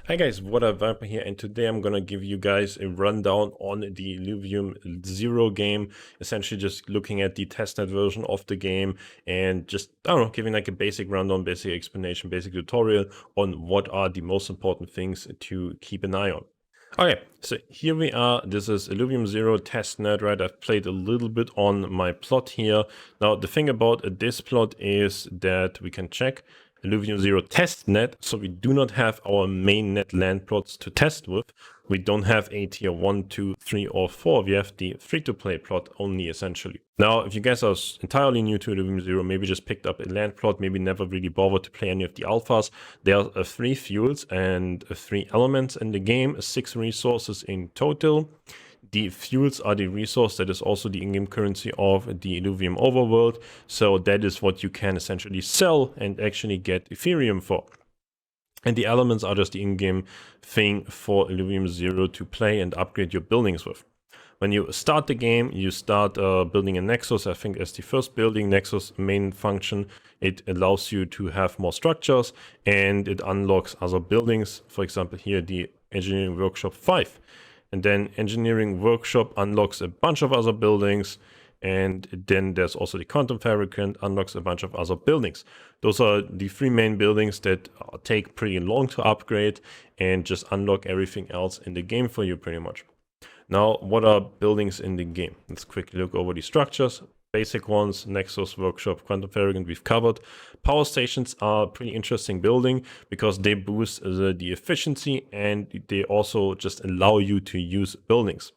Hi guys, what up, Viper here, and today I'm gonna give you guys a rundown on the Illuvium Zero game, essentially just looking at the testnet version of the game and just, I don't know, giving like a basic rundown, basic explanation, basic tutorial on what are the most important things to keep an eye on. Okay, so here we are. This is Illuvium Zero testnet, right? I've played a little bit on my plot here. Now, the thing about this plot is that we can check Illuvium Zero testnet, so we do not have our main net land plots to test with. We don't have a tier 1, 2, 3, or 4. We have the free-to-play plot only, essentially. Now, if you guys are entirely new to Illuvium Zero, maybe just picked up a land plot, maybe never really bothered to play any of the alphas, there are 3 fuels and 3 elements in the game, 6 resources in total. The fuels are the resource that is also the in-game currency of the Illuvium overworld, so that is what you can essentially sell and actually get Ethereum for. And the elements are just the in-game thing for Illuvium Zero to play and upgrade your buildings with. When you start the game, you start building a Nexus, I think as the first building. Nexus main function, it allows you to have more structures and it unlocks other buildings. For example, here the Engineering Workshop 5. And then Engineering Workshop unlocks a bunch of other buildings. And then there's also the Quantum Fabricant unlocks a bunch of other buildings. Those are the 3 main buildings that take pretty long to upgrade and just unlock everything else in the game for you pretty much. Now, what are buildings in the game? Let's quickly look over the structures. Basic ones, Nexus, Workshop, Quantum Fabricant, we've covered. Power stations are a pretty interesting building because they boost the efficiency and they also just allow you to use buildings.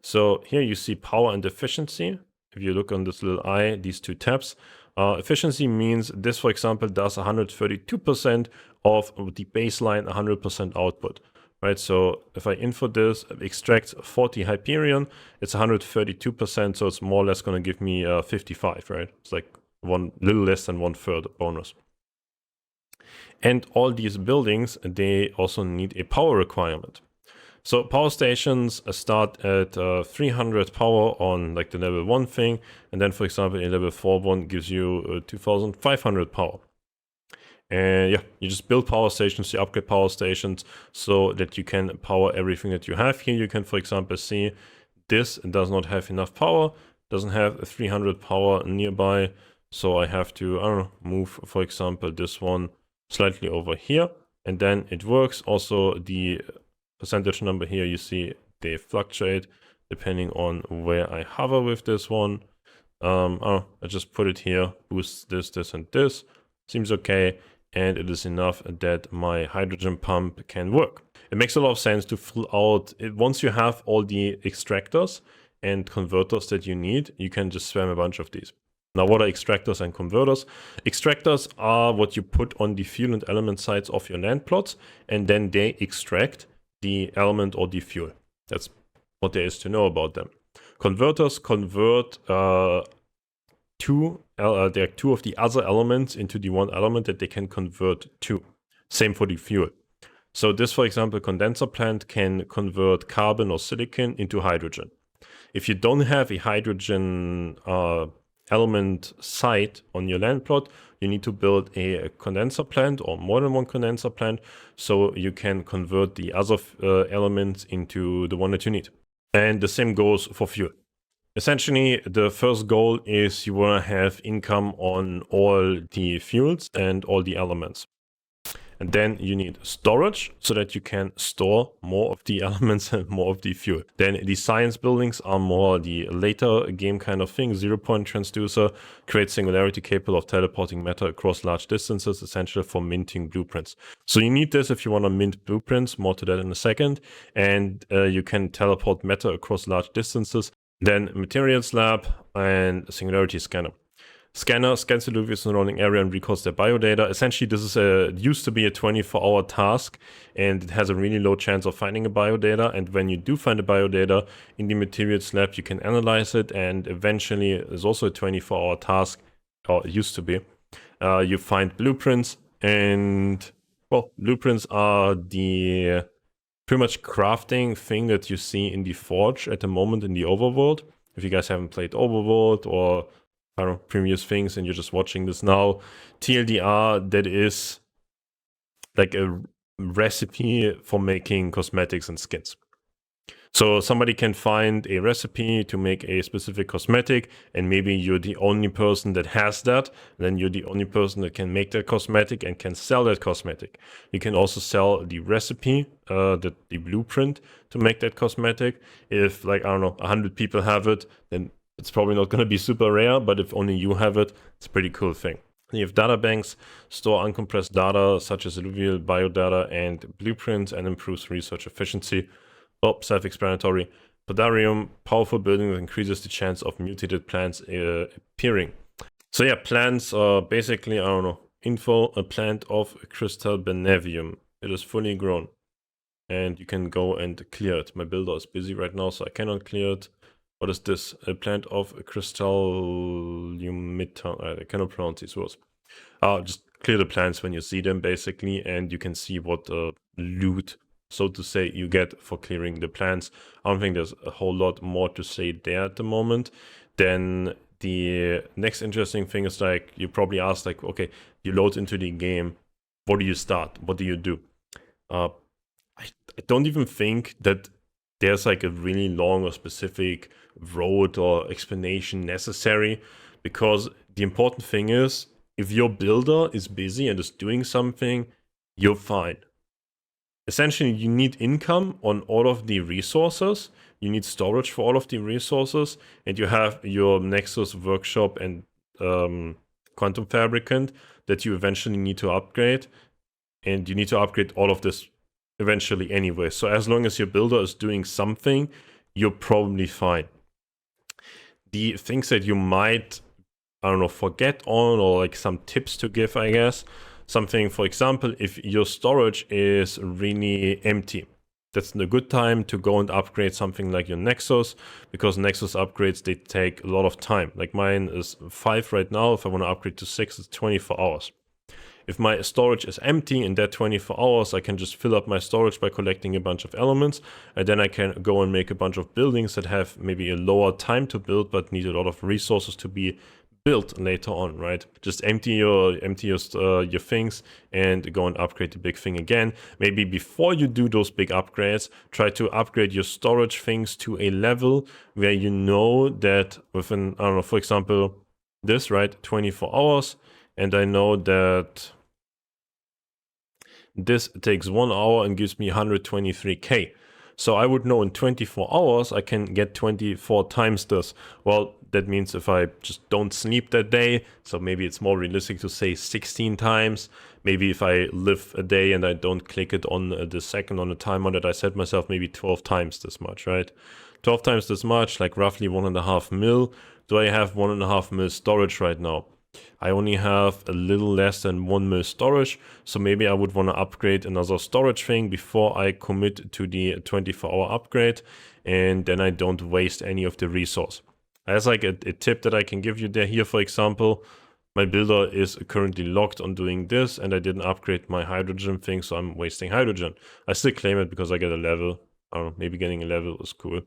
So here you see power and efficiency. If you look on this little eye, these 2 tabs, efficiency means this, for example, does 132% of the baseline 100% output. Right, so if I input this, extract 40 Hyperion, it's 132%, so it's more or less going to give me 55, right? It's like little less than 1/3 bonus. And all these buildings, they also need a power requirement. So power stations start at 300 power on like the level 1 thing, and then for example, a level 4 one gives you 2500 power. And yeah, you just build power stations, you upgrade power stations so that you can power everything that you have. Here you can, for example, see this does not have enough power, doesn't have 300 power nearby. So I have to, I don't know, move, for example, this one slightly over here, and then it works. Also, the percentage number here, you see they fluctuate depending on where I hover with this one. I just put it here, boost this, this, and this. Seems okay. And it is enough that my hydrogen pump can work. It makes a lot of sense to fill out, once you have all the extractors and converters that you need, you can just spam a bunch of these. Now, what are extractors and converters? Extractors are what you put on the fuel and element sides of your land plots, and then they extract the element or the fuel. That's what there is to know about them. Converters convert there are 2 of the other elements into the 1 element that they can convert to. Same for the fuel. So this, for example, condenser plant can convert carbon or silicon into hydrogen. If you don't have a hydrogen element site on your land plot, you need to build a condenser plant or more than 1 condenser plant so you can convert the other elements into the one that you need. And the same goes for fuel. Essentially, the first goal is you want to have income on all the fuels and all the elements. And then you need storage so that you can store more of the elements and more of the fuel. Then the science buildings are more the later game kind of thing. 0-point transducer creates singularity capable of teleporting matter across large distances, essential for minting blueprints. So you need this if you want to mint blueprints, more to that in a second. And you can teleport matter across large distances. Then materials lab and singularity scanner. Scanner scans the Illuvium surrounding area and records their biodata. Essentially, this is used to be a 24-hour task, and it has a really low chance of finding a biodata. And when you do find a biodata in the materials lab, you can analyze it, and eventually, there's also a 24-hour task, or it used to be. You find blueprints, and well, blueprints are the pretty much crafting thing that you see in the Forge at the moment in the overworld. If you guys haven't played overworld or I don't know, previous things and you're just watching this now, TLDR, that is like a recipe for making cosmetics and skins. So somebody can find a recipe to make a specific cosmetic, and maybe you're the only person that has that. Then you're the only person that can make that cosmetic and can sell that cosmetic. You can also sell the recipe, the blueprint to make that cosmetic. If, like, I don't know, 100 people have it, then it's probably not going to be super rare, but if only you have it, it's a pretty cool thing. You have data banks, store uncompressed data such as Illuvium, Biodata, and blueprints, and improves research efficiency. Oh, self-explanatory. Podarium, powerful building that increases the chance of mutated plants appearing. So yeah, plants are basically, I don't know, info, a plant of crystal benevium. It is fully grown. And you can go and clear it. My builder is busy right now, so I cannot clear it. What is this? A plant of crystallium. I cannot pronounce these words. Just clear the plants when you see them, basically, and you can see what loot, so to say, you get for clearing the plants. I don't think there's a whole lot more to say there at the moment. Then the next interesting thing is, like, you probably asked, like, okay, you load into the game, what do you start? What do you do? I don't even think that there's like a really long or specific road or explanation necessary, because the important thing is, if your builder is busy and is doing something, you're fine. Essentially, you need income on all of the resources, you need storage for all of the resources, and you have your Nexus workshop and quantum fabricant that you eventually need to upgrade, and you need to upgrade all of this eventually anyway. So as long as your builder is doing something, you're probably fine. The things that you might, I don't know, forget on, or like some tips to give, I guess. Something, for example, if your storage is really empty, that's a good time to go and upgrade something like your Nexus, because Nexus upgrades, they take a lot of time. Like mine is 5 right now. If I want to upgrade to 6, it's 24 hours. If my storage is empty in that 24 hours, I can just fill up my storage by collecting a bunch of elements, and then I can go and make a bunch of buildings that have maybe a lower time to build, but need a lot of resources to be built later on, right? Just empty your things and go and upgrade the big thing again. Maybe before you do those big upgrades, try to upgrade your storage things to a level where you know that within, I don't know, for example, this, right, 24 hours, and I know that this takes 1 hour and gives me 123k. So I would know in 24 hours I can get 24 times this. Well, that means if I just don't sleep that day, so maybe it's more realistic to say 16 times. Maybe if I live a day and I don't click it on the second on the timer that I set myself, maybe 12 times this much, right? 12 times this much, like roughly 1.5 mil. Do I have 1.5 mil storage right now? I only have a little less than 1 mil storage, so maybe I would want to upgrade another storage thing before I commit to the 24-hour upgrade, and then I don't waste any of the resource. As like a tip that I can give you there. Here, for example, my builder is currently locked on doing this, and I didn't upgrade my hydrogen thing, so I'm wasting hydrogen. I still claim it because I get a level. I don't know, maybe getting a level is cool.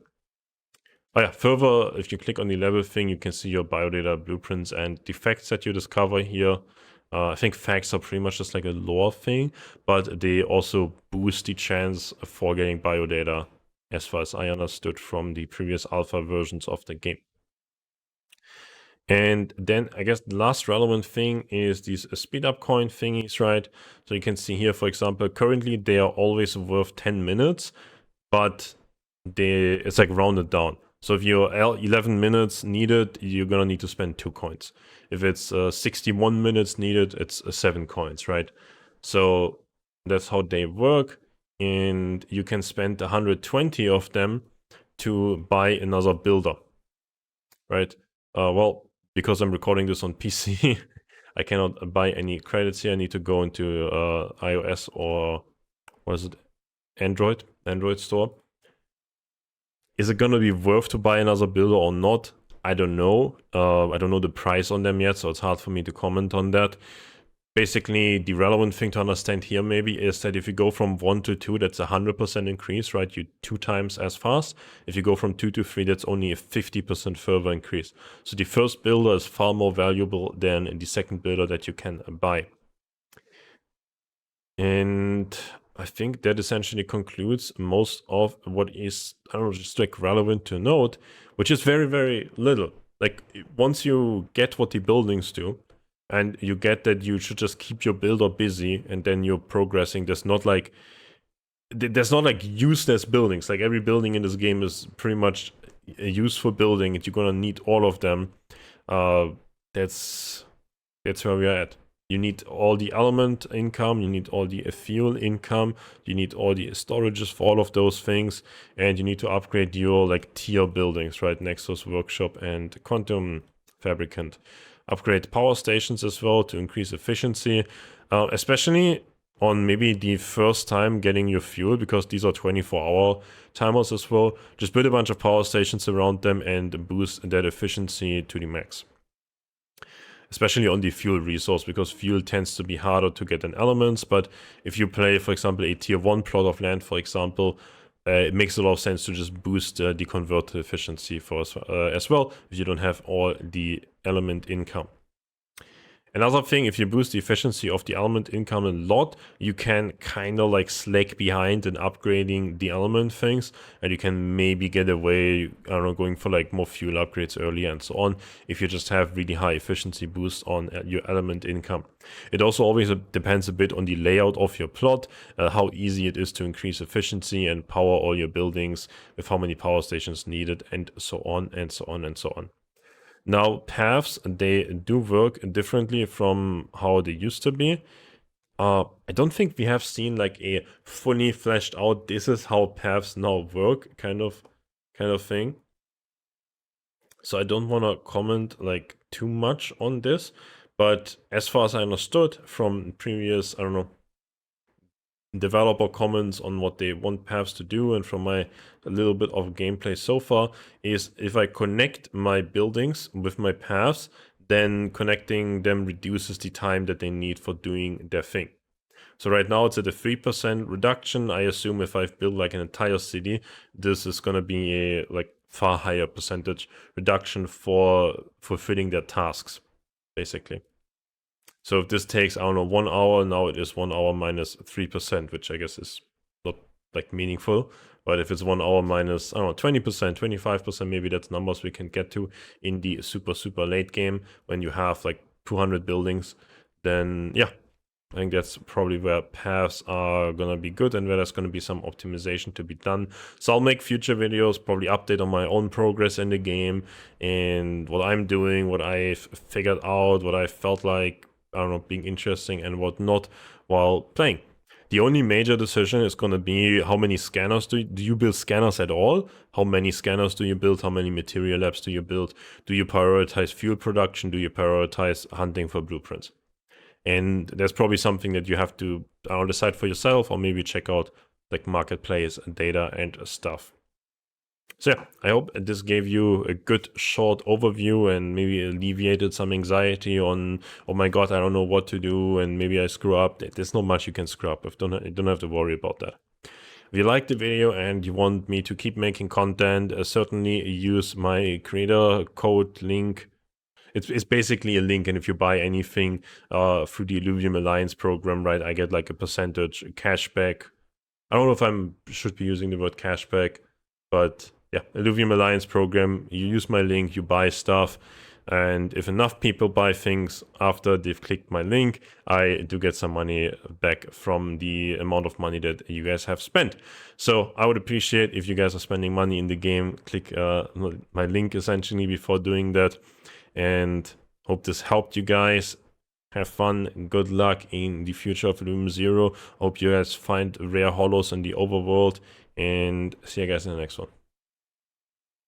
Oh yeah, further, if you click on the level thing, you can see your biodata blueprints and the facts that you discover here. I think facts are pretty much just like a lore thing, but they also boost the chance for getting biodata, as far as I understood from the previous alpha versions of the game. And then I guess the last relevant thing is these speed up coin thingies, right? So you can see here, for example, currently they are always worth 10 minutes, but it's like rounded down. So if you're 11 minutes needed, you're gonna need to spend 2 coins. If it's 61 minutes needed, it's 7 coins, right? So that's how they work. And you can spend 120 of them to buy another builder, right? Well, because I'm recording this on PC, I cannot buy any credits here. I need to go into iOS or what is it? Android store. Is it gonna be worth to buy another builder or not? I don't know. I don't know the price on them yet, so it's hard for me to comment on that. Basically, the relevant thing to understand here maybe is that if you go from 1 to 2, that's a 100% increase, right? You 2 times as fast. If you go from 2 to 3, that's only a 50% further increase. So the first builder is far more valuable than the second builder that you can buy. And I think that essentially concludes most of what is, I don't know, just like relevant to note, which is very, very little. Like once you get what the buildings do, and you get that you should just keep your builder busy, and then you're progressing. There's not like useless buildings. Like every building in this game is pretty much a useful building, and you're gonna need all of them. That's where we are at. You need all the element income, you need all the fuel income, you need all the storages for all of those things, and you need to upgrade your like tier buildings, right? Nexus, Workshop, and Quantum Fabricant. Upgrade power stations as well to increase efficiency, especially on maybe the first time getting your fuel, because these are 24-hour timers as well. Just build a bunch of power stations around them and boost that efficiency to the max. Especially on the fuel resource, because fuel tends to be harder to get in elements. But if you play, for example, a tier 1 plot of land, for example, it makes a lot of sense to just boost the converter efficiency for as well, if you don't have all the element income. Another thing, if you boost the efficiency of the element income a lot, you can kind of like slack behind in upgrading the element things, and you can maybe get away, I don't know, going for like more fuel upgrades earlier and so on, if you just have really high efficiency boost on your element income. It also always depends a bit on the layout of your plot, how easy it is to increase efficiency and power all your buildings with how many power stations needed, and so on and so on and so on. Now, paths, they do work differently from how they used to be. I don't think we have seen like a fully fleshed out, this is how paths now work kind of thing. So I don't want to comment like too much on this, but as far as I understood from previous, I don't know, developer comments on what they want paths to do, and from my a little bit of gameplay so far, is if I connect my buildings with my paths, then connecting them reduces the time that they need for doing their thing. So right now it's at a 3% reduction. I assume if I've built like an entire city, this is going to be a like far higher percentage reduction for fulfilling their tasks, basically. So if this takes, I don't know, 1 hour, now it is 1 hour minus 3%, which I guess is not like meaningful. But if it's 1 hour minus, I don't know, 20%, 25%, maybe that's numbers we can get to in the super, super late game when you have like 200 buildings, then yeah, I think that's probably where paths are gonna be good and where there's gonna be some optimization to be done. So I'll make future videos, probably update on my own progress in the game and what I'm doing, what I've figured out, what I felt like, I don't know, being interesting and whatnot while playing. The only major decision is going to be how many scanners do you build scanners at all? How many scanners do you build? How many material labs do you build? Do you prioritize fuel production? Do you prioritize hunting for blueprints? And that's probably something that you have to decide for yourself, or maybe check out like marketplace data and stuff. So yeah, I hope this gave you a good short overview and maybe alleviated some anxiety on, oh my god, I don't know what to do and maybe I screw up. There's not much you can screw up. You don't have to worry about that. If you liked the video and you want me to keep making content, certainly use my creator code link. It's basically a link, and if you buy anything through the Illuvium Alliance program, right, I get like a percentage cashback. I don't know if I should be using the word cashback, but yeah, Illuvium Alliance program, you use my link, you buy stuff, and if enough people buy things after they've clicked my link, I do get some money back from the amount of money that you guys have spent. So I would appreciate if you guys are spending money in the game, click my link essentially before doing that, and hope this helped you guys. Have fun, good luck in the future of Illuvium Zero. Hope you guys find rare hollows in the overworld, and see you guys in the next one.